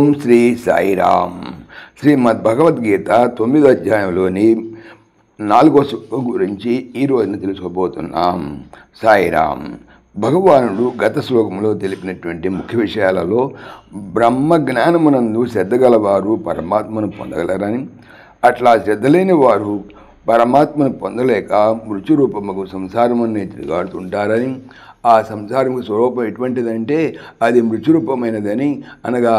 ఓం శ్రీ సాయిరామ్. శ్రీమద్భగవద్గీత 9వ అధ్యాయంలోని 4వ శ్లోకం గురించి ఈరోజున తెలుసుకోబోతున్నాం. సాయిరామ్. భగవానుడు గత శ్లోకంలో తెలిపినటువంటి ముఖ్య విషయాలలో బ్రహ్మ జ్ఞానమునందు శ్రద్ధ గలవారు పరమాత్మను పొందగలరని, అట్లా శ్రద్ధ లేని వారు పరమాత్మను పొందలేక మృత్యురూపముకు సంసారమునే తిరుగాడుతుంటారని, ఆ సంసారము స్వరూపం ఎటువంటిదంటే అది మృత్యురూపమైనదని, అనగా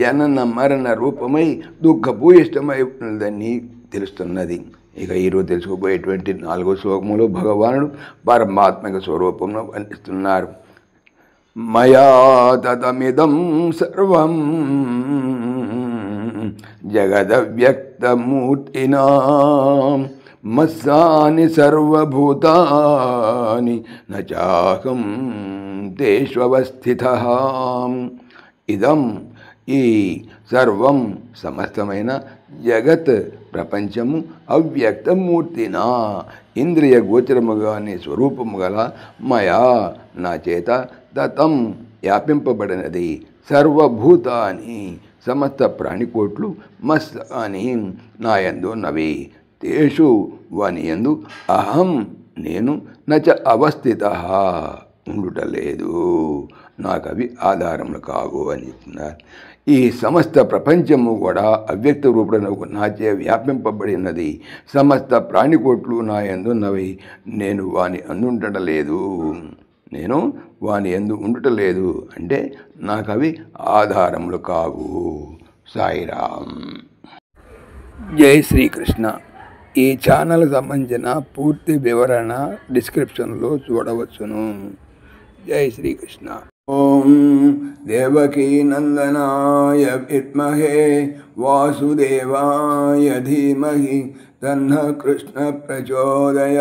జనన మరణ రూపమై దుఃఖభూయిష్టమై ఉన్నదని తెలుస్తున్నది. ఇక ఈరోజు తెలుసుకోబోయేటువంటి 4వ శ్లోకములో భగవానుడు పరమాత్మక స్వరూపంలో వర్ణిస్తున్నారు. మయా తతమిదం సర్వం జగదవ్యక్తమూర్తినా మస్సాని సర్వభూతాని నచాహం తేష్వస్థితః. ఇదం ఈ సర్వం సమస్తమైన జగత్ ప్రపంచము అవ్యక్తమూర్తినా ఇంద్రియ గోచరముగాని స్వరూపము గల మయా నా చేత దత్తం వ్యాపింపబడినది. సర్వభూతాని సమస్త ప్రాణికోట్లు మస్ అని నాయందు నవి. తేషు వాని యందు అహం నేను నచ అవస్థితః ఉండుటలేదు, నాకవి ఆధారములు కావు అని చెప్తున్నారు. ఈ సమస్త ప్రపంచము కూడా అవ్యక్త రూపమునకు నాచే వ్యాపింపబడినది. సమస్త ప్రాణికోట్లు నా యందున్నవి, నేను వాని అందుండటలేదు. నేను వాని యందు ఉండుటలేదు అంటే నాకవి ఆధారములు కావు. సాయిరామ్. జై శ్రీకృష్ణ. ఈ ఛానల్ సంబంధించిన పూర్తి వివరణ డిస్క్రిప్షన్లో చూడవచ్చును. జై శ్రీకృష్ణ. ఓం దేవకీ నందనాయ విద్మహే వాసుదేవాయ ధీమహి తన్నః కృష్ణ ప్రచోదయాత్.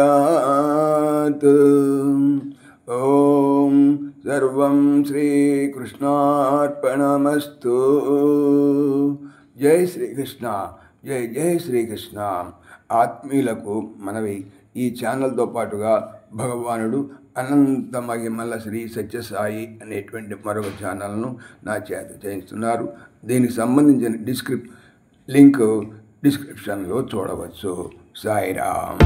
ఓం సర్వం శ్రీకృష్ణార్పణమస్తు. జై శ్రీకృష్ణ. జై జై శ్రీకృష్ణ. ఆత్మీయులకు మనవి, ఈ ఛానల్తో పాటుగా భగవానుడు అనంత మహిమల శ్రీ సత్యసాయి అనేటువంటి మరొక ఛానల్ను నా చేత చేయిస్తున్నారు. దీనికి సంబంధించిన లింక్ డిస్క్రిప్షన్లో చూడవచ్చు. సాయిరామ్.